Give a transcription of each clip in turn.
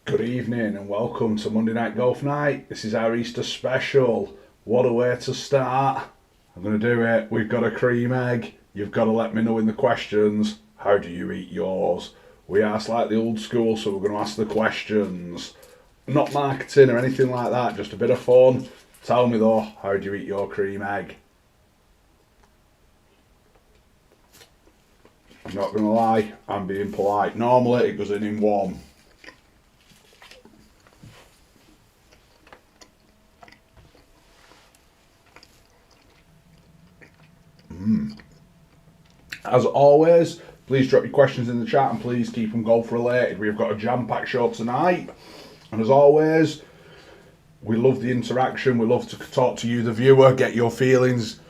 Good evening and welcome to Monday Night Golf Night. This is our Easter special. What a way to start. I'm going to do it. We've got a cream egg. You've got to let me know in the questions, how do you eat yours? We are slightly old school, so we're going to ask the questions. Not marketing or anything like that, just a bit of fun. Tell me though, how do you eat your cream egg? I'm not going to lie, I'm being polite. Normally it goes in one. As always, please drop your questions in the chat and please keep them golf related. We've got a jam-packed show tonight. And as always, we love the interaction. We love to talk to you, the viewer, get your feelings,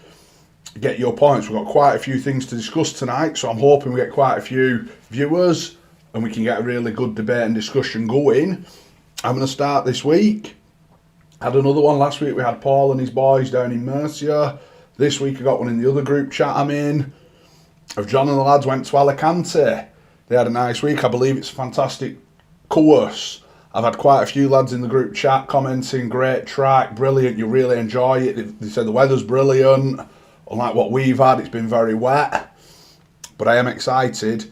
get your points. We've got quite a few things to discuss tonight, so I'm hoping we get quite a few viewers and we can get a really good debate and discussion going. I'm going to start this week. Had another one last week. We had Paul and his boys down in Murcia. This week I got one in the other group chat I'm in. Of John and the lads went to Alicante. They had a nice week. I believe it's a fantastic course. I've had quite a few lads in the group chat commenting, great track, brilliant, you really enjoy it. They said the weather's brilliant. Unlike what we've had, it's been very wet. But I am excited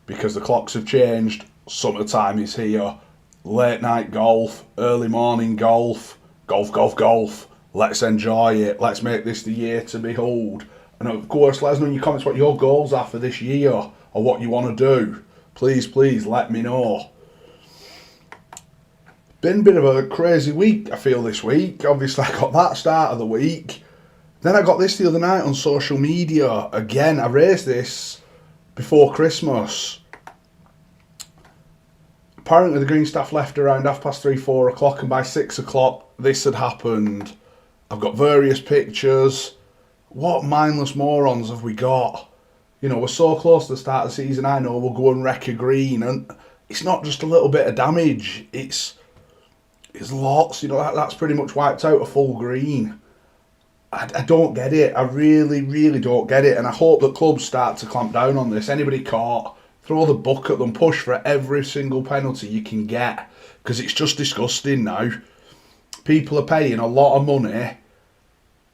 because the clocks have changed. Summertime is here. Late night golf, early morning golf, golf. Let's enjoy it. Let's make this the year to behold. And of course, let us know in your comments what your goals are for this year or what you want to do. Please, let me know. Been a bit of a crazy week, I feel, this week. Obviously, I got that start of the week. Then I got this the other night on social media. Again, I raised this before Christmas. Apparently, the green staff left around 3:30, 4 o'clock, and by 6 o'clock, this had happened. I've got various pictures. What mindless morons have we got? You know, we're so close to the start of the season, I know we'll go and wreck a green, and it's not just a little bit of damage, it's lots, you know, that's pretty much wiped out a full green. I don't get it, I really don't get it, and I hope that clubs start to clamp down on this. Anybody caught, throw the book at them, push for every single penalty you can get, because it's just disgusting now. People are paying a lot of money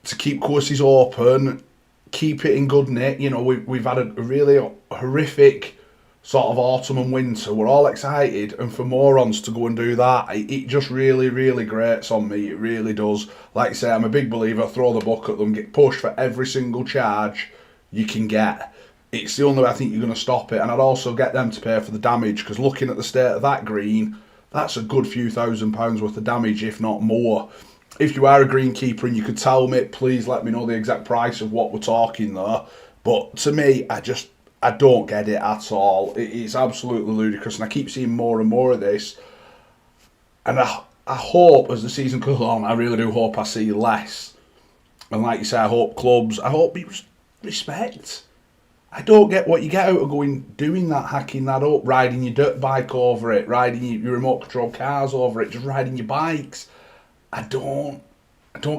to keep courses open, keep it in good nick. You know, we've had a really horrific sort of autumn and winter. We're all excited, and for morons to go and do that, it just really grates on me. It really does. Like I say, I'm a big believer, throw the book at them, get pushed for every single charge you can get. It's the only way I think you're going to stop it, and I'd also get them to pay for the damage, because looking at the state of that green, that's a good few £1,000s worth of damage, if not more. If you are a greenkeeper and you could tell me, please let me know the exact price of what we're talking there. But to me, I don't get it at all. It's absolutely ludicrous, and I keep seeing more and more of this. And I hope as the season goes on, I really do hope I see less. And like you say, I hope people respect. I don't get what you get out of doing that, hacking that up, riding your dirt bike over it, riding your remote control cars over it, just riding your bikes. I don't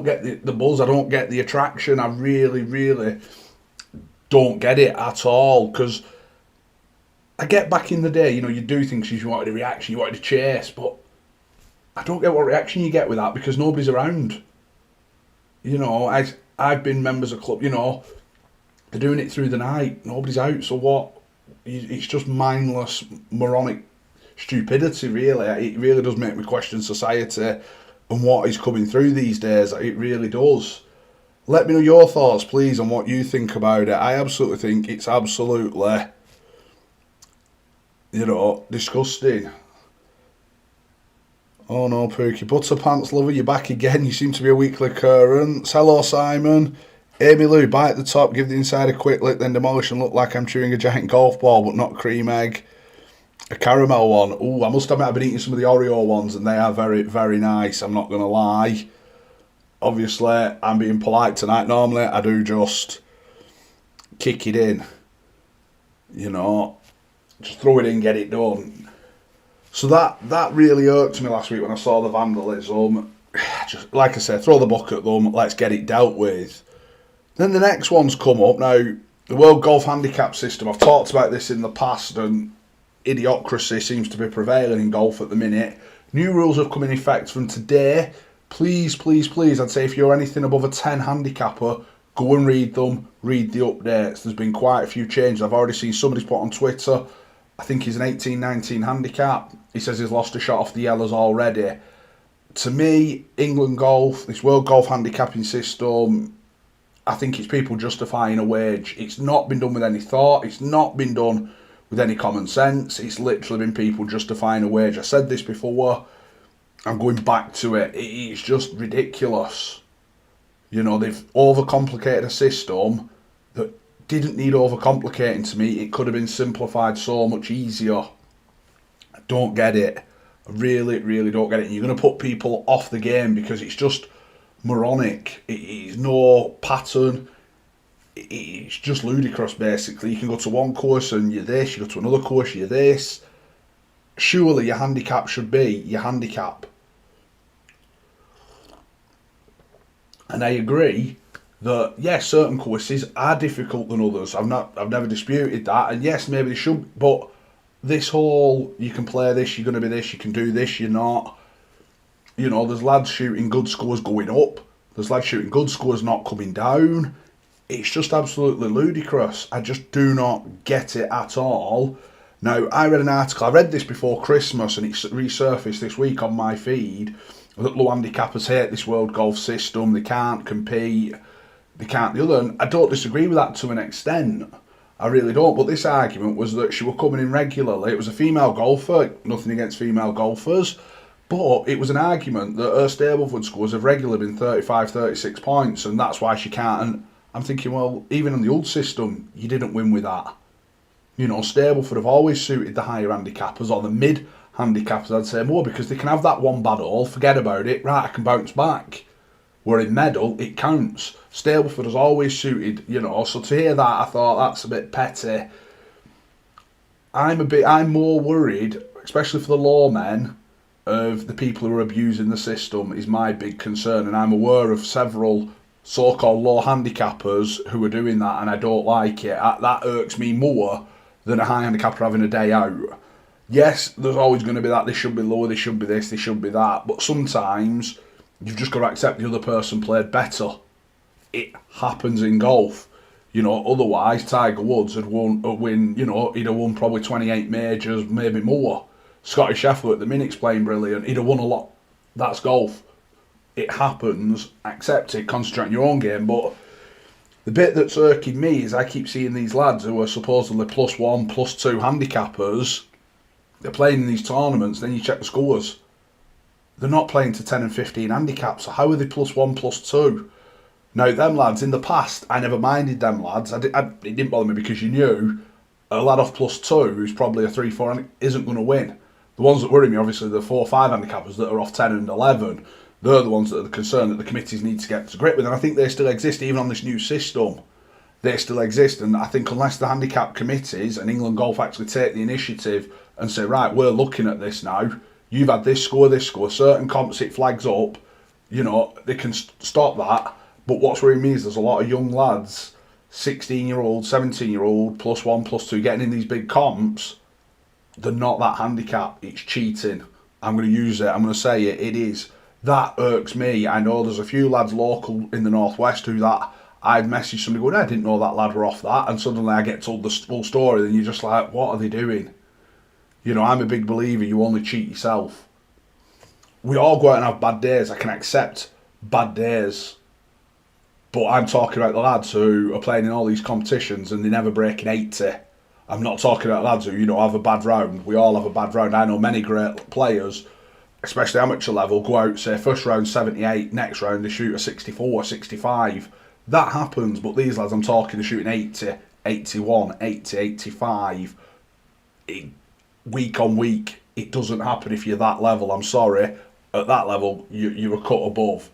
get the buzz. I don't get the attraction. I really don't get it at all. Because I get back in the day, you know, you do things because you wanted a reaction, you wanted to chase, but I don't get what reaction you get with that because nobody's around. You know, I've been members of club. You know, they're doing it through the night. Nobody's out. So what? It's just mindless, moronic stupidity. Really, it really does make me question society and what is coming through these days. It really does. Let me know your thoughts, please, on what you think about it. I absolutely think it's absolutely, you know, disgusting. Oh no, Pookie Butterpants lover, you're back again. You seem to be a weekly occurrence. Hello, Simon. Amy Lou, bite at the top, give the inside a quick lick, then demolish and look like I'm chewing a giant golf ball, but not cream egg. A caramel one. Ooh, I must admit I've been eating some of the Oreo ones and they are very nice, I'm not going to lie. Obviously, I'm being polite tonight. Normally, I do just kick it in. You know, just throw it in, get it done. So that really irked me last week when I saw the vandalism. Just, like I said, throw the book at them, let's get it dealt with. Then the next one's come up. Now, the World Golf Handicap system, I've talked about this in the past, and idiocracy seems to be prevailing in golf at the minute. New rules have come in effect from today. Please, please, please, I'd say if you're anything above a 10 handicapper, go and read them, read the updates. There's been quite a few changes. I've already seen somebody's put on Twitter, I think he's an 18-19 handicap. He says he's lost a shot off the yellows already. To me, England golf, this World Golf handicapping system, I think it's people justifying a wage. It's not been done with any thought. It's not been done with any common sense. It's literally been people justifying a wage. I said this before. I'm going back to it. It's just ridiculous. You know, they've overcomplicated a system that didn't need overcomplicating to me. It could have been simplified so much easier. I don't get it. I really, really don't get it. And you're going to put people off the game because it's just moronic. It's no pattern. It's just ludicrous, basically. You can go to one course and you're this, you go to another course, you're this. Surely your handicap should be your handicap. And I agree that, yes, certain courses are difficult than others. I've never disputed that. And yes, maybe they should, but this whole, you can play this, you're going to be this, you can do this, you're not. You know, there's lads shooting good scores going up. There's lads shooting good scores not coming down. It's just absolutely ludicrous. I just do not get it at all. Now, I read an article, I read this before Christmas and it's resurfaced this week on my feed, that low handicappers hate this World Golf system, they can't compete, they can't the other. And I don't disagree with that to an extent. I really don't. But this argument was that she were coming in regularly. It was a female golfer, nothing against female golfers, but it was an argument that her Stableford scores have regularly been 35, 36 points, and that's why she can't. And I'm thinking, well, even in the old system, you didn't win with that. You know, Stableford have always suited the higher handicappers or the mid handicappers, I'd say more, because they can have that one bad hole, forget about it, right, I can bounce back. Where in medal, it counts. Stableford has always suited, you know, so to hear that, I thought that's a bit petty. I'm more worried, especially for the lawmen, of the people who are abusing the system is my big concern, and I'm aware of several so-called low handicappers who are doing that, and I don't like it. That irks me more than a high handicapper having a day out. Yes, there's always going to be that, they should be lower, they should be this, they should be that, but sometimes you've just got to accept the other person played better. It happens in golf. You know, otherwise Tiger Woods he'd have won probably 28 majors, maybe more. Scotty Scheffler at the minute's playing brilliant, he'd have won a lot. That's golf. It happens, accept it, concentrate on your own game. But the bit that's irking me is I keep seeing these lads who are supposedly +1, +2 handicappers, they're playing in these tournaments, then you check the scores. They're not playing to 10 and 15 handicaps, so how are they +1, +2? Now, them lads, in the past, I never minded them lads. It didn't bother me because you knew a lad off +2 who's probably a 3, 4 isn't going to win. The ones that worry me, obviously, the 4, 5 handicappers that are off 10 and 11. They're the ones that are concerned that the committees need to get to grip with, and I think they still exist even on this new system. They still exist, and I think unless the handicap committees and England Golf actually take the initiative and say, right, we're looking at this now, you've had this score, certain comps it flags up, you know, they can stop that. But what's worrying me is there's a lot of young lads, 16-year-old, 17-year-old, +1, +2, getting in these big comps. They're not that handicap, it's cheating. I'm going to use it, I'm going to say it, it is. That irks me. I know there's a few lads local in the northwest who that I've messaged somebody going, I didn't know that lad were off that, and suddenly I get told the full story, and you're just like, what are they doing? You know, I'm a big believer you only cheat yourself. We all go out and have bad days. I can accept bad days. But I'm talking about the lads who are playing in all these competitions and they never break an 80. I'm not talking about lads who, you know, have a bad round. We all have a bad round. I know many great players, especially amateur level, go out, say, first round 78, next round they shoot a 64, 65. That happens, but these lads I'm talking are shooting 80, 81, 80, 85. Week on week, it doesn't happen if you're that level. I'm sorry, at that level you're a cut above,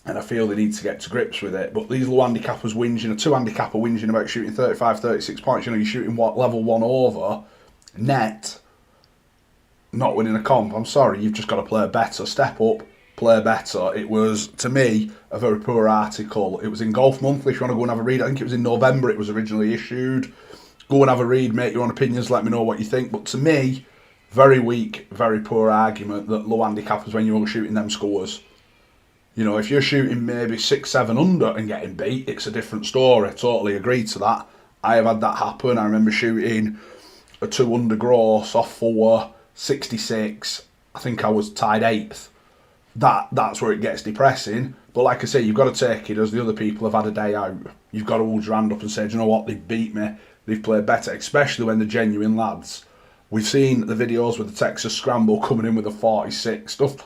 and I feel they need to get to grips with it. But these low handicappers whinging, a 2 handicapper whinging about shooting 35, 36 points, you know, you're shooting what, level 1 over net, not winning a comp. I'm sorry, you've just got to play better, step up, play better. It was, to me, a very poor article. It was in Golf Monthly, if you want to go and have a read. I think it was in November it was originally issued. Go and have a read, make your own opinions, let me know what you think. But to me, very weak, very poor argument that low handicap is when you're shooting them scores. You know, if you're shooting maybe 6, 7 under and getting beat, it's a different story. Totally agree to that. I have had that happen. I remember shooting a 2 under gross off 4, 66. I think I was tied 8th. That's where it gets depressing. But like I say, you've got to take it as the other people have had a day out. You've got to hold your hand up and say, do you know what, they've beat me. They've played better, especially when they're genuine lads. We've seen the videos with the Texas Scramble coming in with a 46 stuff.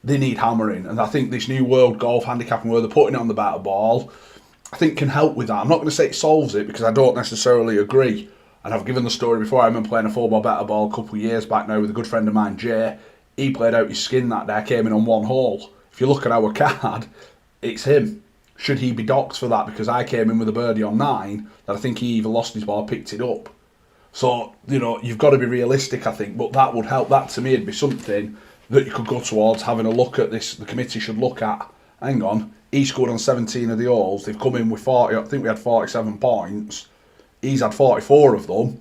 They need hammering. And I think this new World Golf Handicapping where they're putting it on the better ball, I think can help with that. I'm not going to say it solves it because I don't necessarily agree. And I've given the story before. I remember playing a 4-ball better ball a couple of years back now with a good friend of mine, Jay. He played out his skin that day, came in on 1 hole. If you look at our card, it's him. Should he be docked for that? Because I came in with a birdie on 9 that I think he either lost his ball or picked it up. So, you know, you've got to be realistic, I think. But that would help. That to me would be something that you could go towards having a look at this. The committee should look at, hang on, he scored on 17 of the holes. They've come in with 40, I think we had 47 points. He's had 44 of them.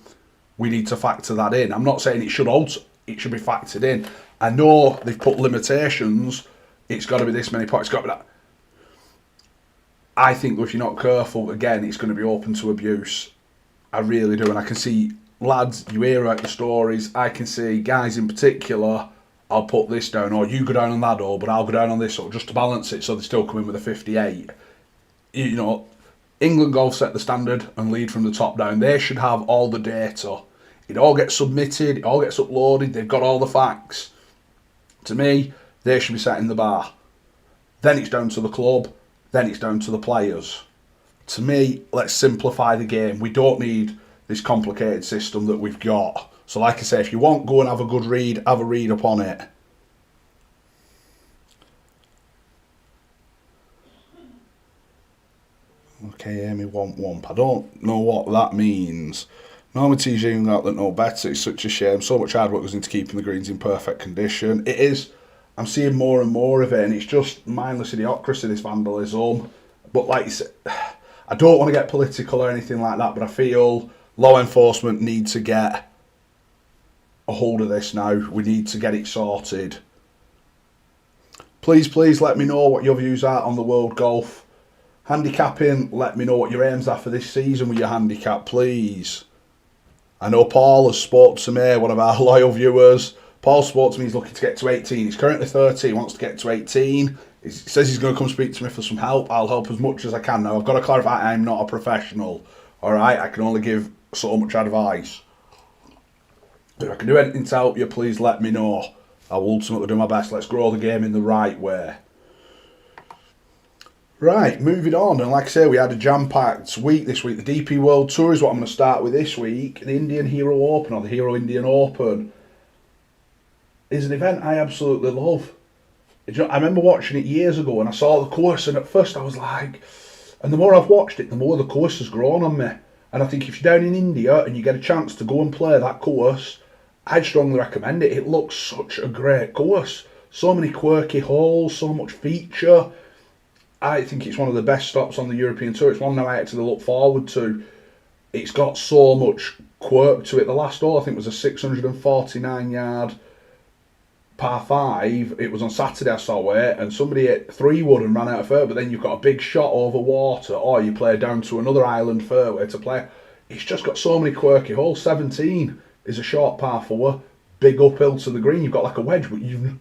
We need to factor that in. I'm not saying it should alter, it should be factored in. I know they've put limitations. It's got to be this many points. It's got to be that. I think if you're not careful, again, it's going to be open to abuse. I really do. And I can see lads, you hear out the stories. I can see guys in particular, I'll put this down, or you go down on that hole, but I'll go down on this hole, just to balance it so they still come in with a 58. You know, England Golf set the standard and lead from the top down. They should have all the data. It all gets submitted, it all gets uploaded, they've got all the facts. To me, they should be setting the bar. Then it's down to the club, then it's down to the players. To me, let's simplify the game. We don't need this complicated system that we've got. So like I say, if you want, go and have a good read, have a read upon it. Okay, Amy Womp. I don't know what that means. Normandy's young out that know better. It's such a shame. So much hard work goes into keeping the greens in perfect condition. It is. I'm seeing more and more of it, and it's just mindless idiocracy, this vandalism. But like you said, I don't want to get political or anything like that, but I feel law enforcement need to get a hold of this now. We need to get it sorted. Please let me know what your views are on the World Golf Handicapping. Let me know what your aims are for this season with your handicap, please. I know Paul has spoke to me, one of our loyal viewers. Paul spoke to me, he's looking to get to 18. He's currently 30, he wants to get to 18. He says he's going to come speak to me for some help. I'll help as much as I can. Now, I've got to clarify, I'm not a professional. Alright, I can only give so much advice. If I can do anything to help you, please let me know. I will ultimately do my best. Let's grow the game in the right way. Right, moving on. And like I say, we had a jam-packed week this week. The DP World Tour is what I'm going to start with this week. The Indian Hero Open, or the Hero Indian Open, is an event I absolutely love. I remember watching it years ago and I saw the course, and at first I was like, and the more I've watched it, the more the course has grown on me. And I think if you're down in India and you get a chance to go and play that course, I'd strongly recommend it. It looks such a great course. So many quirky holes, so much feature. I think it's one of the best stops on the European Tour. It's one that I actually look forward to. It's got so much quirk to it. The last hole, I think, was a 649-yard par 5. It was on Saturday, I saw it, and somebody hit 3-wood and ran out of fairway, but then you've got a big shot over water, or you play down to another island fairway to play. It's just got so many quirky holes. 17 is a short par 4, big uphill to the green. You've got like a wedge, but you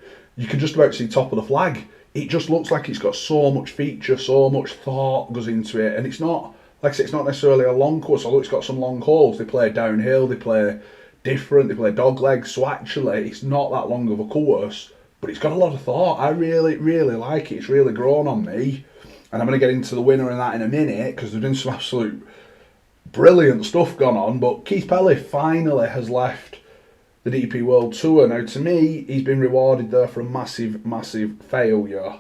can just about see top of the flag. It just looks like it's got so much feature, so much thought goes into it, and it's not, like I said, it's not necessarily a long course, although it's got some long holes. They play downhill, they play different, they play dog legs, so actually it's not that long of a course, but it's got a lot of thought. I really like it. It's really grown on me, and I'm going to get into the winner and that in a minute, because they're doing some absolute brilliant stuff gone on. But Keith Pelly finally has left the DP World Tour. Now, to me, he's been rewarded there for a massive failure.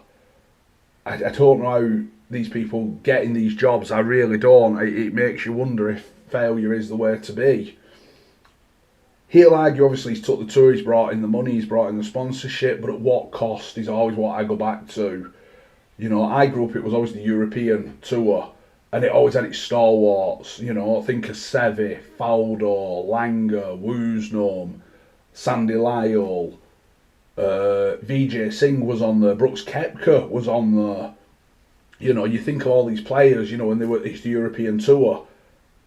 I don't know how these people get in these jobs. I really don't. It makes you wonder if failure is the way to be. He'll argue, obviously, he's took the tour, he's brought in the money, he's brought in the sponsorship, but at what cost is always what I go back to. You know, I grew up, it was always the European Tour, And it always had its stalwarts, you know, think of Sevi, Faldo, Langer, Woosnam, Sandy Lyle, VJ Singh was on there, Brooks Koepka was on there. You know, you think of all these players, you know, when they were at the European Tour,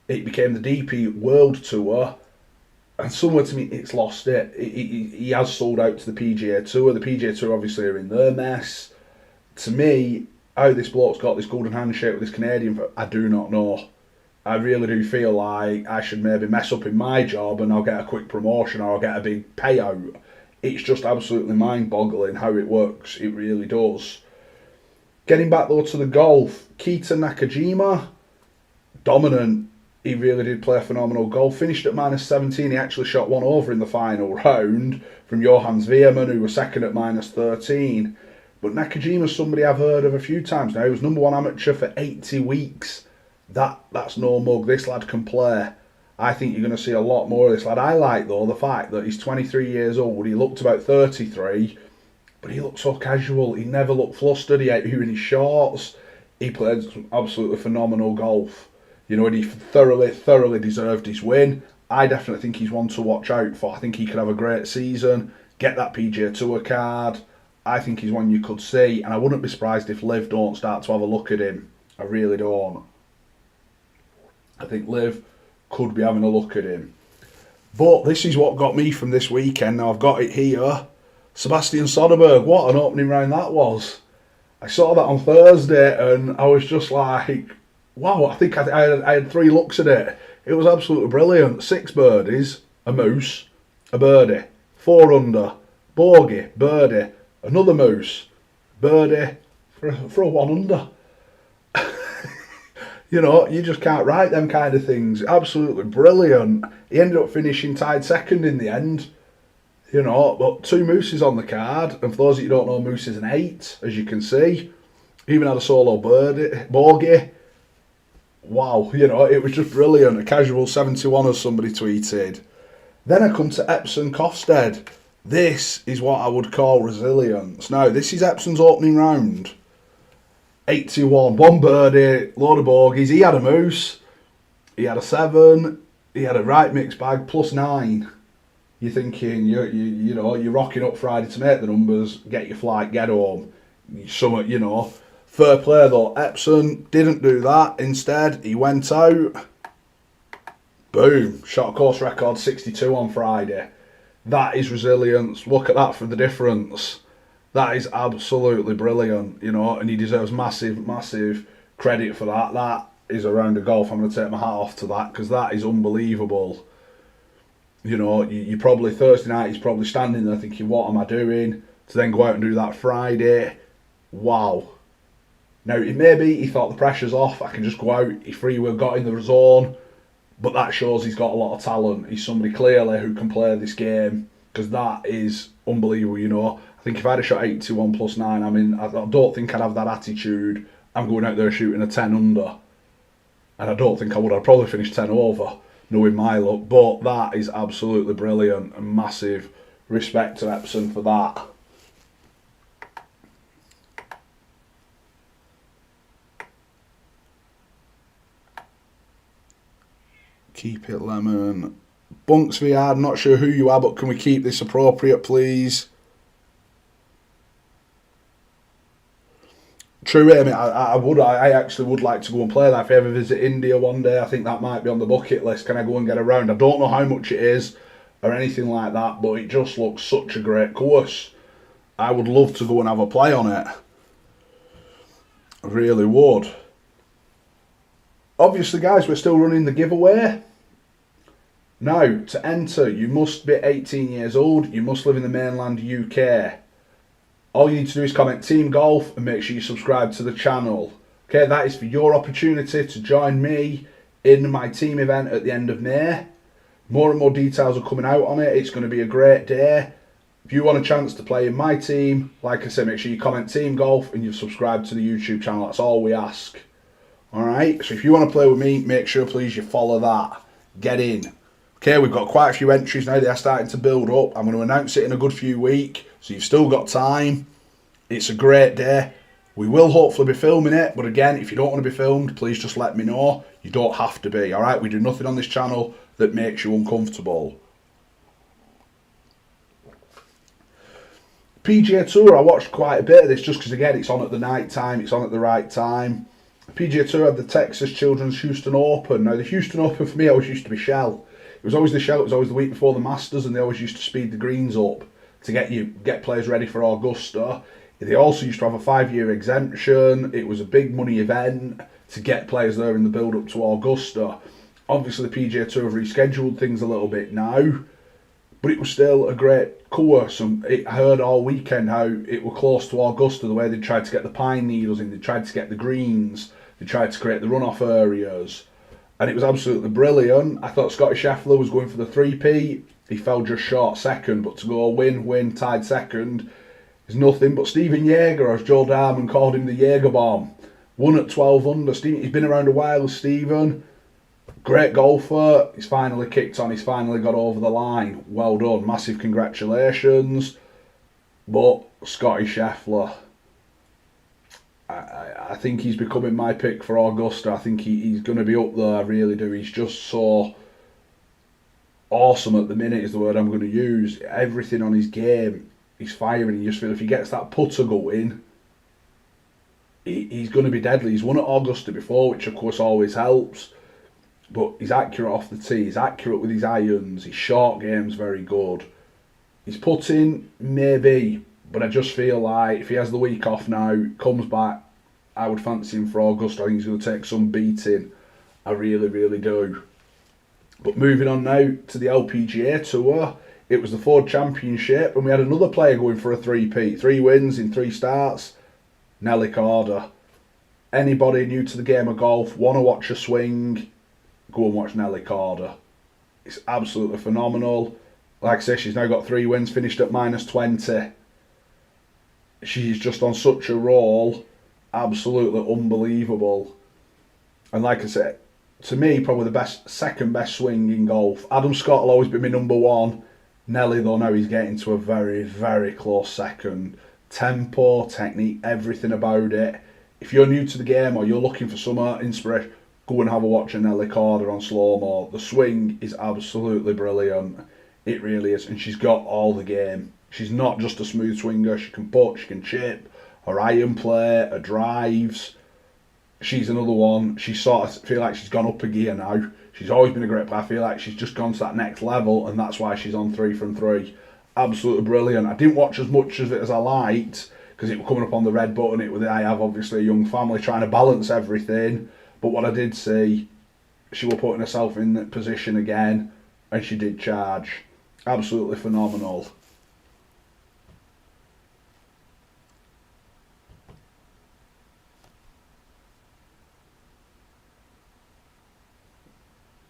it became the DP World Tour, and somewhere to me it's lost it. He has sold out to the PGA Tour. The PGA Tour obviously are in their mess. To me, how this bloke's got this golden handshake with this Canadian, I do not know. I really do feel like I should maybe mess up in my job and I'll get a quick promotion or I'll get a big payout. It's just absolutely mind-boggling how it works. It really does. Getting back though to the golf, Keita Nakajima, dominant. He really did play a phenomenal golf. Finished at -17. He actually shot one over in the final round from Johannes Veerman, who was second at -13. But Nakajima's somebody I've heard of a few times now. He was #1 amateur for 80 weeks. That's no mug. This lad can play. I think you're going to see a lot more of this lad. I like, though, the fact that he's 23 years old. He looked about 33, but he looked so casual. He never looked flustered. He ate in his shorts. He played some absolutely phenomenal golf. You know, and he thoroughly deserved his win. I definitely think he's one to watch out for. I think he could have a great season, get that PGA Tour card. I think he's one you could see, and I wouldn't be surprised if Liv don't start to have a look at him. I really don't. I think Liv could be having a look at him. But this is what got me from this weekend. Now I've got it here. Sebastian Soderberg, what an opening round that was. I saw that on Thursday and I was just like, wow, I think I had 3 looks at it. It was absolutely brilliant. 6 birdies, a moose, a birdie, 4 under, bogey, birdie, another moose, birdie for a 1 under. You know, you just can't write them kind of things. Absolutely brilliant. He ended up finishing tied second in the end. You know, but 2 mooses on the card. And for those of you who don't know, moose is an 8, as you can see. He even had a solo bogey. Wow, you know, it was just brilliant. A casual 71, as somebody tweeted. Then I come to Epsom Kofstead. This is what I would call resilience. Now, this is Epsom's opening round. 81, 1 birdie, load of bogeys. He had a moose, he had a 7, he had a right mixed bag, +9. You're thinking, you know, you're rocking up Friday to make the numbers, get your flight, get home. Some, you know, fair play though. Epsom didn't do that. Instead, he went out, boom, shot a course record 62 on Friday. That is resilience. Look at that for the difference. That is absolutely brilliant, you know, and he deserves massive credit for that. That is a round of golf. I'm going to take my hat off to that because that is unbelievable. You know, you probably, Thursday night, he's probably standing there thinking, what am I doing? To then go out and do that Friday. Wow. Now, it may be he thought the pressure's off. I can just go out. He free will got in the zone. But that shows he's got a lot of talent. He's somebody clearly who can play this game because that is unbelievable, you know. I think if I'd have shot 81 +9, I mean, I don't think I'd have that attitude. I'm going out there shooting a 10 under. And I don't think I would. I'd probably finish 10 over, knowing my luck. But that is absolutely brilliant and massive respect to Epsom for that. Keep it lemon. Bunks VR, not sure who you are, but can we keep this appropriate, please? True, I mean, I actually would like to go and play that. If I ever visit India one day, I think that might be on the bucket list. Can I go and get around? I don't know how much it is or anything like that, but it just looks such a great course. I would love to go and have a play on it. I really would. Obviously, guys, we're still running the giveaway. Now, to enter, you must be 18 years old. You must live in the mainland UK. All you need to do is comment Team Golf and make sure you subscribe to the channel. Okay, that is for your opportunity to join me in my team event at the end of May. More and more details are coming out on it. It's going to be a great day. If you want a chance to play in my team, like I said, make sure you comment Team Golf and you've subscribed to the YouTube channel. That's all we ask. Alright, so if you want to play with me, make sure please you follow that. Get in. Okay, we've got quite a few entries now. They are starting to build up. I'm going to announce it in a good few weeks, so you've still got time. It's a great day. We will hopefully be filming it, but again, if you don't want to be filmed, please just let me know. You don't have to be, alright? We do nothing on this channel that makes you uncomfortable. PGA Tour, I watched quite a bit of this just because, again, it's on at the night time, it's on at the right time. PGA Tour had the Texas Children's Houston Open. Now, the Houston Open for me always used to be Shell. It was always the Shell, it was always the week before the Masters, and they always used to speed the greens up to get players ready for Augusta. They also used to have a 5-year exemption. It was a big money event to get players there in the build-up to Augusta. Obviously, the PGA Tour have rescheduled things a little bit now, but it was still a great course. And I heard all weekend how it were close to Augusta, the way they tried to get the pine needles in, they tried to get the greens, they tried to create the runoff areas, and it was absolutely brilliant. I thought Scotty Scheffler was going for the three-peat. He fell just short second, but to go win, tied second is nothing. But Stephen Jaeger, as Joe Darman called him, the Jaeger bomb, won at 12 under. He's been around a while, Stephen. Great golfer. He's finally kicked on. He's finally got over the line. Well done. Massive congratulations. But Scotty Scheffler, I think he's becoming my pick for Augusta. I think he's going to be up there. I really do. He's just so awesome at the minute is the word I'm going to use. Everything on his game, he's firing. You just feel if he gets that putter going, he's going to be deadly. He's won at Augusta before, which of course always helps. But he's accurate off the tee. He's accurate with his irons. His short game's very good. His putting, maybe. But I just feel like if he has the week off now, comes back, I would fancy him for Augusta. I think he's going to take some beating. I really, really do. But moving on now to the LPGA Tour. It was the Ford Championship, and we had another player going for a three-peat. 3 wins in 3 starts. Nelly Corda. Anybody new to the game of golf, want to watch a swing, go and watch Nelly Corda. It's absolutely phenomenal. Like I say, she's now got 3 wins, finished at -20. She's just on such a roll. Absolutely unbelievable. And like I said, to me, probably the second best swing in golf. Adam Scott will always be my number 1. Nelly, though, now he's getting to a very, very close second. Tempo, technique, everything about it. If you're new to the game or you're looking for some inspiration, go and have a watch of Nelly Corda on slow-mo. The swing is absolutely brilliant. It really is. And she's got all the game. She's not just a smooth swinger. She can putt, she can chip, her iron play, her drives. She's another one. She sort of feel like she's gone up a gear now. She's always been a great player. I feel like she's just gone to that next level, and that's why she's on 3 from 3. Absolutely brilliant. I didn't watch as much of it as I liked because it was coming up on the red button. I have obviously a young family trying to balance everything. But what I did see, she was putting herself in that position again, and she did charge. Absolutely phenomenal.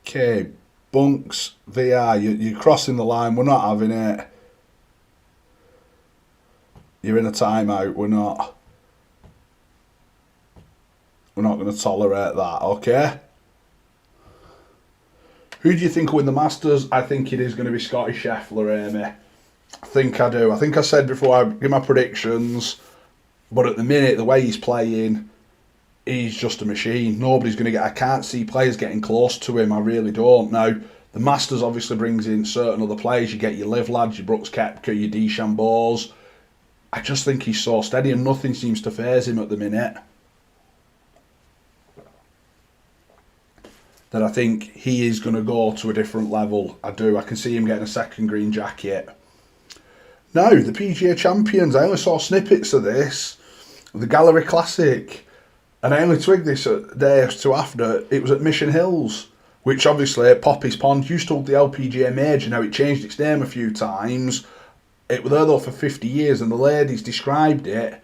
Okay, Bunks VR, you're crossing the line. We're not having it. You're in a timeout. We're not going to tolerate that, okay? Who do you think will win the Masters? I think it is going to be Scotty Scheffler, Amy. I think I do. I think I said before I give my predictions, but at the minute, the way he's playing, he's just a machine. Nobody's going to I can't see players getting close to him. I really don't. Now, the Masters obviously brings in certain other players. You get your Liv lads, your Brooks Koepka, your DeChambeaus. I just think he's so steady and nothing seems to faze him at the minute. That I think he is going to go to a different level. I do. I can see him getting a second green jacket. Now, the PGA Champions. I only saw snippets of this. The Gallery Classic. And I only twigged this a day or two after. It was at Mission Hills. Which obviously, Poppy's Pond used to hold the LPGA Major. Now, it changed its name a few times. It was there though for 50 years. And the ladies described it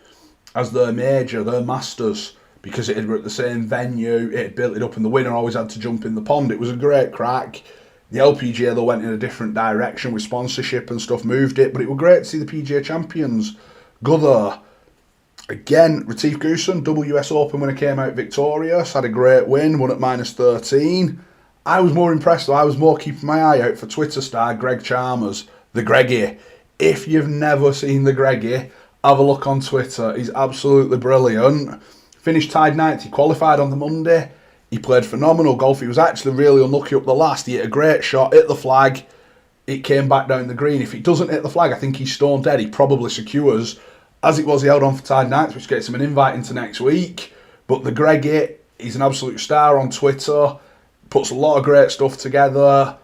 as their major, their Masters. Because it had at the same venue, it had built it up, and the winner always had to jump in the pond. It was a great crack. The LPGA though went in a different direction with sponsorship and stuff, moved it, but it was great to see the PGA Champions go there. Again, Retief Goosen, WS Open when it came out victorious, had a great win, won at -13. I was more impressed though, I was more keeping my eye out for Twitter star Greg Chalmers, the Greggy. If you've never seen the Greggy, Have a look on Twitter. He's absolutely brilliant. Finished tied ninth. He qualified on the Monday. He played phenomenal golf. He was actually really unlucky up the last. He hit a great shot, hit the flag. It came back down the green. If he doesn't hit the flag, I think he's stone dead. He probably secures. As it was, he held on for tied ninth, which gets him an invite into next week. But the Greggy, he's an absolute star on Twitter. Puts a lot of great stuff together.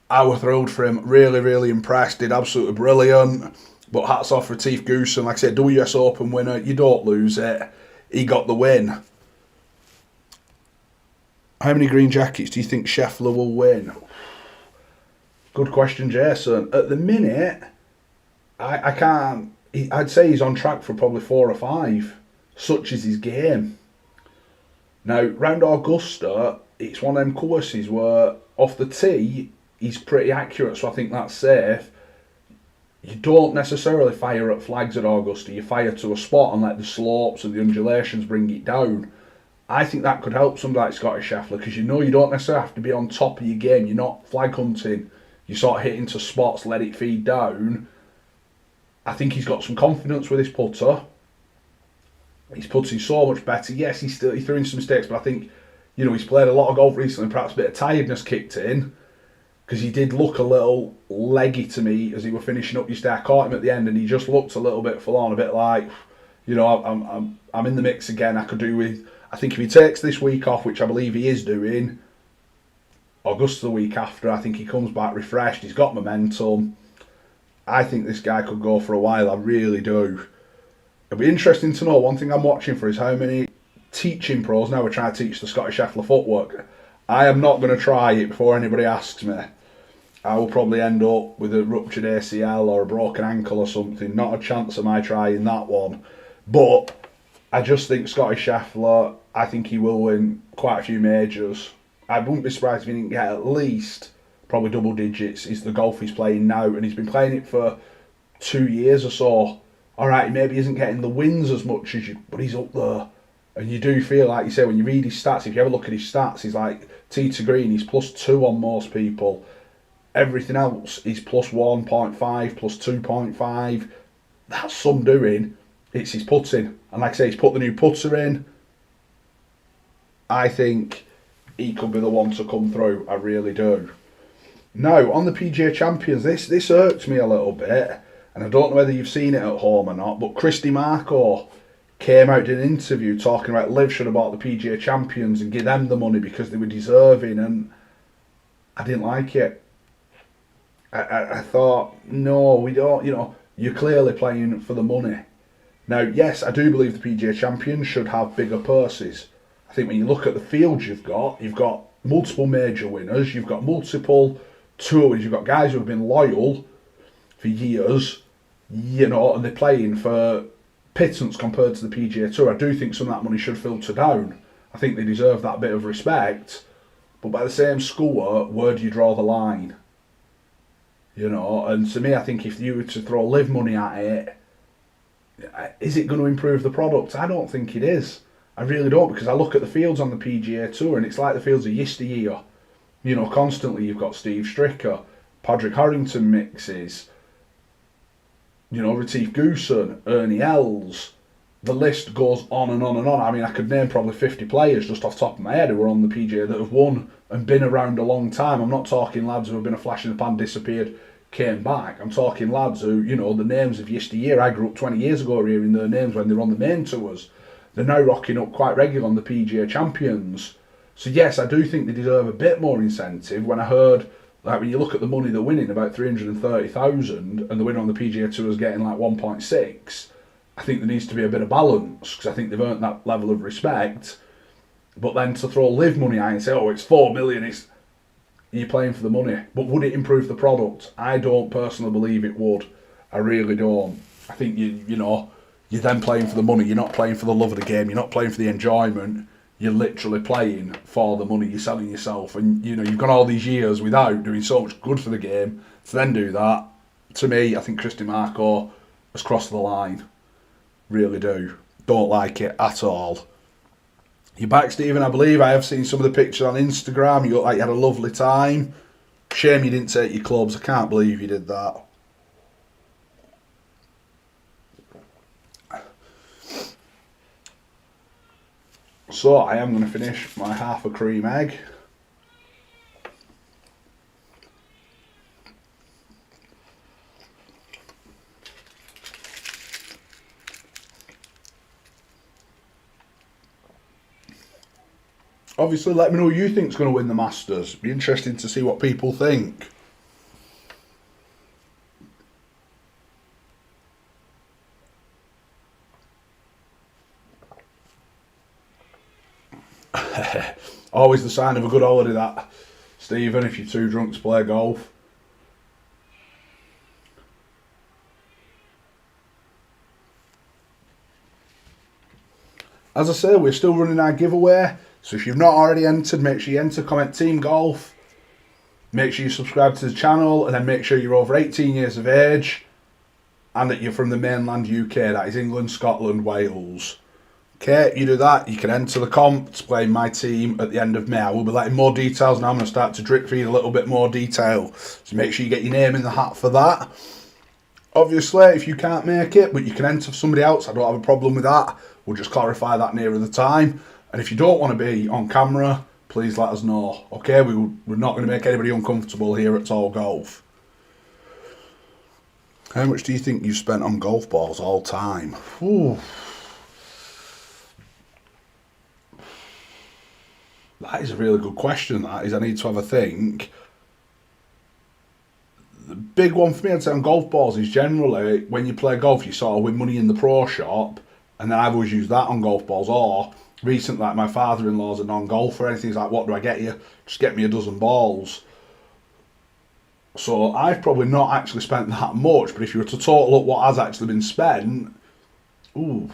I was thrilled for him. Really, really impressed. Did absolutely brilliant. But hats off for Retief Goosen. Like I said, US Open winner. You don't lose it. He got the win. How many green jackets do you think Scheffler will win? Good question, Jason. At the minute, I can't... I'd say he's on track for probably 4 or 5. Such is his game. Now, round Augusta, it's one of them courses where off the tee, he's pretty accurate, so I think that's safe. You don't necessarily fire at flags at Augusta. You fire to a spot and let the slopes and the undulations bring it down. I think that could help somebody like Scotty Scheffler, because you know you don't necessarily have to be on top of your game. You're not flag hunting. You sort of hit into spots, let it feed down. I think he's got some confidence with his putter. He's putting so much better. Yes, he threw in some mistakes, but I think, you know, he's played a lot of golf recently. Perhaps a bit of tiredness kicked in, because he did look a little leggy to me as he were finishing up. I caught him at the end, and he just looked a little bit forlorn, a bit like, you know, I'm in the mix again. I could do with. I think if he takes this week off, which I believe he is doing, Augusta the week after, I think he comes back refreshed. He's got momentum. I think this guy could go for a while. I really do. It'll be interesting to know. One thing I'm watching for is how many teaching pros now are trying to teach the Scotty Scheffler footwork. I am not going to try it before anybody asks me. I will probably end up with a ruptured ACL or a broken ankle or something. Not a chance of my trying that one. But I just think Scotty Scheffler, I think he will win quite a few majors. I wouldn't be surprised if he didn't get at least probably double digits. Is the golf he's playing now, and he's been playing it for 2 years or so. Alright, maybe he isn't getting the wins as much as you, but he's up there. And you do feel, like you say, when you read his stats, if you ever look at his stats, he's like tee to green, he's +2 on most people. Everything else is +1.5, +2.5. That's some doing. It's his putting. And like I say, he's put the new putter in. I think he could be the one to come through. I really do. Now, on the PGA Champions, this irks me a little bit. And I don't know whether you've seen it at home or not, but Chris DiMarco came out in an interview talking about Liv should have bought the PGA Champions and give them the money because they were deserving, and I didn't like it. I thought, no, we don't, you know, you're clearly playing for the money. Now, yes, I do believe the PGA Champions should have bigger purses. I think when you look at the field you've got multiple major winners, you've got multiple tour winners, you've got guys who have been loyal for years, you know, and they're playing for pittance compared to the PGA Tour. I do think some of that money should filter down. I think they deserve that bit of respect. But by the same score, where do you draw the line? You know, and to me, I think if you were to throw live money at it, is it going to improve the product? I don't think it is. I really don't, because I look at the fields on the PGA Tour and it's like the fields of yesteryear. You know, constantly you've got Steve Stricker, Padraig Harrington mixes, you know, Retief Goosen, Ernie Els. The list goes on and on and on. I mean, I could name probably 50 players just off the top of my head who are on the PGA that have won and been around a long time. I'm not talking lads who have been a flash in the pan, disappeared, came back. I'm talking lads who, you know, the names of yesteryear. I grew up 20 years ago hearing their names when they were on the main tours. They're now rocking up quite regular on the PGA Champions. So yes, I do think they deserve a bit more incentive. When I heard, like, when you look at the money they're winning, about 330,000, and the winner on the PGA Tour is getting like 1.6, I think there needs to be a bit of balance, because I think they've earned that level of respect. But then to throw live money at and say, oh, it's 4 million, you're playing for the money. But would it improve the product? I don't personally believe it would. I really don't. I think you know, you're then playing for the money. You're not playing for the love of the game. You're not playing for the enjoyment. You're literally playing for the money. You're selling yourself, and you know you've gone all these years without doing so much good for the game to then do that. To me, I think Chris DiMarco has crossed the line. Really do. Don't like it at all. You're back, Stephen, I believe. I have seen some of the pictures on Instagram. You look like you had a lovely time. Shame you didn't take your clubs. I can't believe you did that. So I am going to finish my half a cream egg. Obviously, let me know who you think's going to win the Masters. Be interesting to see what people think. Always the sign of a good holiday, that, Stephen, if you're too drunk to play golf. As I say, we're still running our giveaway, so if you've not already entered, make sure you enter, comment Team Golf, make sure you subscribe to the channel, and then make sure you're over 18 years of age, and that you're from the mainland UK, that is England, Scotland, Wales. Okay, you do that, you can enter the comp to play my team at the end of May. I will be letting more details now. I'm going to start to drip feed a little bit more detail, so make sure you get your name in the hat for that. Obviously, if you can't make it, but you can enter for somebody else, I don't have a problem with that. We'll just clarify that nearer the time. And if you don't want to be on camera, please let us know. Okay, we're not going to make anybody uncomfortable here at Tall Golf. How much do you think you've spent on golf balls all time? Ooh. That is a really good question, that is. I need to have a think. The big one for me, I'd say, on golf balls is generally when you play golf, you sort of win money in the pro shop, and then I've always used that on golf balls. Or recently, like my father-in-law's a non-golfer, and he's like, "What do I get you? Just get me a dozen balls." So I've probably not actually spent that much, but if you were to total up what has actually been spent, ooh,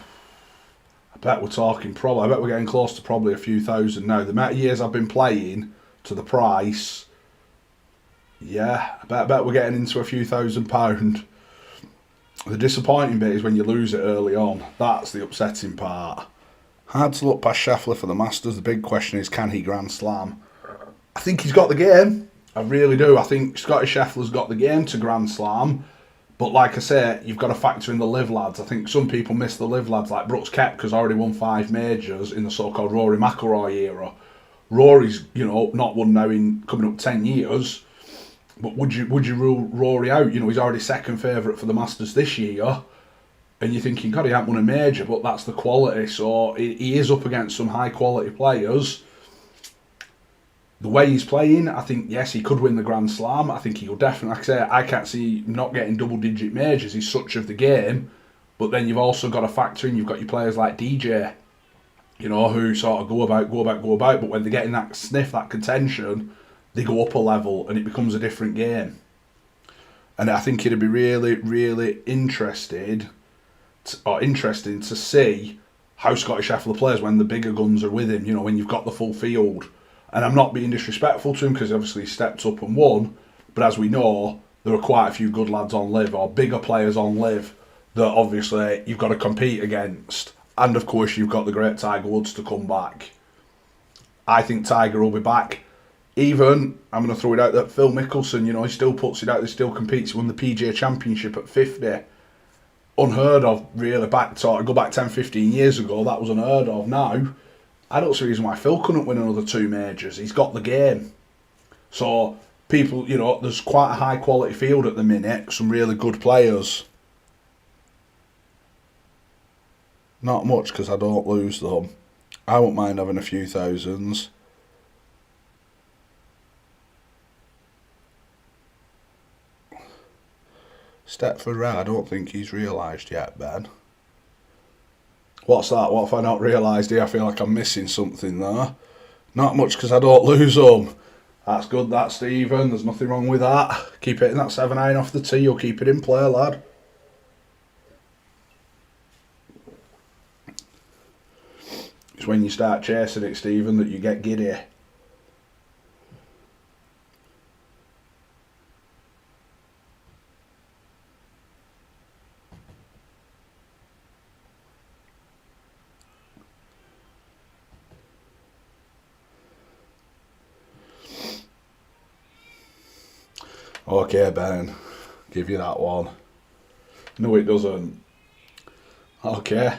I bet we're getting close to probably a few thousand now. The amount of years I've been playing to the price, yeah, I bet we're getting into a few £1,000. The disappointing bit is when you lose it early on. That's the upsetting part. Hard to look past Scheffler for the Masters. The big question is, can he Grand Slam? I think he's got the game. I really do. I think Scotty Scheffler's got the game to Grand Slam. But like I say, you've got to factor in the live lads. I think some people miss the live lads, like Brooks Koepka's already won 5 majors in the so-called Rory McIlroy era. Rory's, not won now in coming up 10 years. But would you rule Rory out? He's already second favourite for the Masters this year. And you're thinking, God, he hasn't won a major, but that's the quality. So he is up against some high-quality players. The way he's playing, I think, yes, he could win the Grand Slam. I think he'll definitely, like I say, I can't see not getting double-digit majors. He's such of the game. But then you've also got to factor in, you've got your players like DJ, who sort of go about. But when they get in that sniff, that contention, they go up a level and it becomes a different game. And I think it'd be really, really interesting to see how Scotty Scheffler plays when the bigger guns are with him, when you've got the full field. And I'm not being disrespectful to him because obviously he stepped up and won. But as we know, there are quite a few good lads on live, or bigger players on live, that obviously you've got to compete against. And of course you've got the great Tiger Woods to come back. I think Tiger will be back. Even, I'm going to throw it out that Phil Mickelson, he still puts it out, he still competes. He won the PGA Championship at 50. Unheard of, really, go back 10, 15 years ago, that was unheard of. Now, I don't see a reason why Phil couldn't win another 2 majors. He's got the game. So, people, there's quite a high quality field at the minute, some really good players. Not much, because I don't lose them. I won't mind having a few thousands. Stepford Red, I don't think he's realised yet, Ben. What's that? What have I not realised here? I feel like I'm missing something there. Not much, because I don't lose them. That's good, that, Stephen. There's nothing wrong with that. Keep hitting that 7-iron off the tee. You'll keep it in play, lad. It's when you start chasing it, Stephen, that you get giddy. Okay, Ben, give you that one. No, it doesn't. Okay.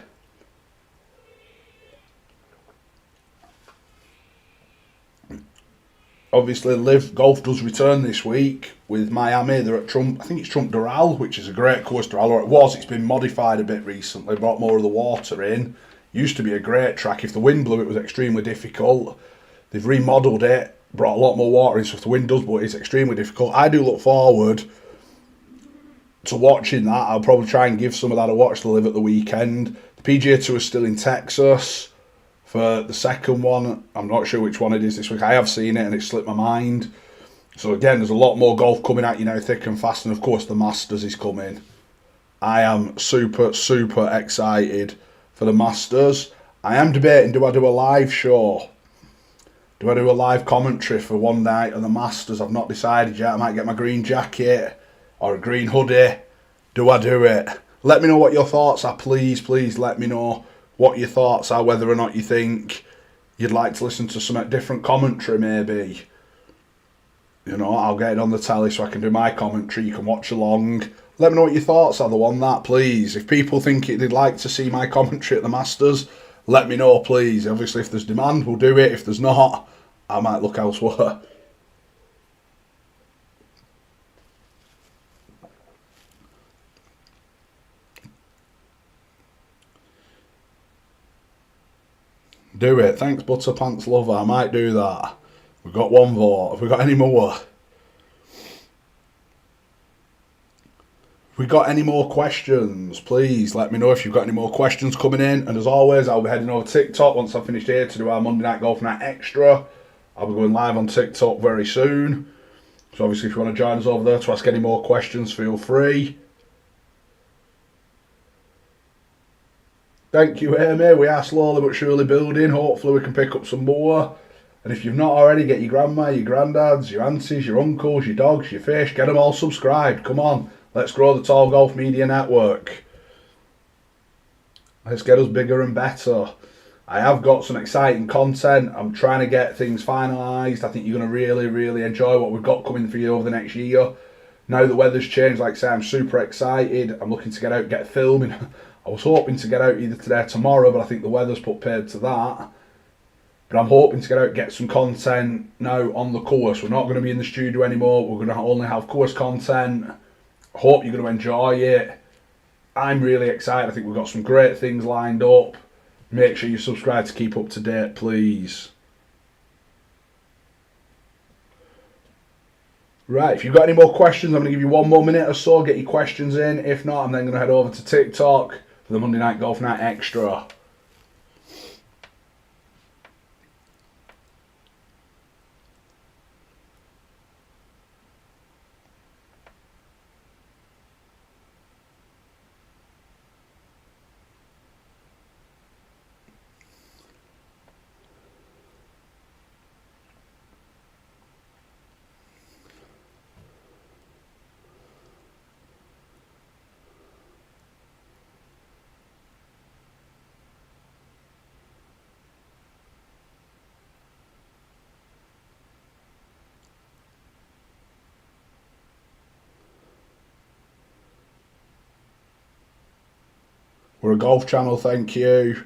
obviously Live Golf does return this week with Miami. They're at Trump, I think it's Trump Doral, which is a great course. Doral, or it was, it's been modified a bit recently, brought more of the water in. Used to be a great track. If the wind blew, it was extremely difficult. They've remodelled it, brought a lot more water in, so if the wind does blow, it's extremely difficult. I do look forward to watching that. I'll probably try and give some of that a watch to Live at the weekend. The PGA Tour is still in Texas for the second one. I'm not sure which one it is this week. I have seen it and it slipped my mind. So again, there's a lot more golf coming at you now, thick and fast. And of course, the Masters is coming. I am super, super excited for the Masters. I am debating, do I do a live show? Do I do a live commentary for one night on the Masters? I've not decided yet. I might get my green jacket or a green hoodie. Do I do it? Let me know what your thoughts are. Please, please let me know what your thoughts are, whether or not you think you'd like to listen to some different commentary maybe. You know, I'll get it on the telly so I can do my commentary. You can watch along. Let me know what your thoughts are on that, please. If people think they'd like to see my commentary at the Masters, let me know, please. Obviously, if there's demand, we'll do it. If there's not, I might look elsewhere. Do it. Thanks, Butterpants Lover. I might do that. We've got one vote. Have we got any more? Have we got any more questions? Please let me know if you've got any more questions coming in. And as always, I'll be heading over to TikTok once I've finished here to do our Monday Night Golf Night Extra. I'll be going live on TikTok very soon. So obviously, if you want to join us over there to ask any more questions, feel free. Thank you, Amy. We are slowly but surely building. Hopefully we can pick up some more. And if you've not already, get your grandma, your granddads, your aunties, your uncles, your dogs, your fish. Get them all subscribed. Come on. Let's grow the Tall Golf Media Network. Let's get us bigger and better. I have got some exciting content. I'm trying to get things finalised. I think you're going to really, really enjoy what we've got coming for you over the next year. Now the weather's changed, like I say, I'm super excited. I'm looking to get out, get filming. I was hoping to get out either today or tomorrow, but I think the weather's put paid to that. But I'm hoping to get out, get some content now on the course. We're not going to be in the studio anymore. We're going to only have course content. I hope you're going to enjoy it. I'm really excited. I think we've got some great things lined up. Make sure you subscribe to keep up to date, please. Right, if you've got any more questions, I'm going to give you one more minute or so. Get your questions in. If not, I'm then going to head over to TikTok for the Monday Night Golf Night Extra. We're a golf channel, thank you.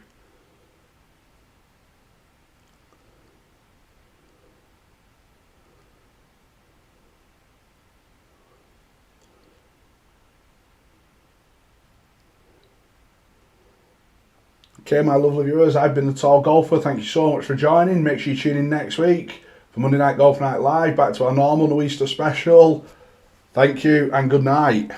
Okay, my lovely viewers, I've been the Tall Golfer. Thank you so much for joining. Make sure you tune in next week for Monday Night Golf Night Live, back to our normal Easter special. Thank you and good night.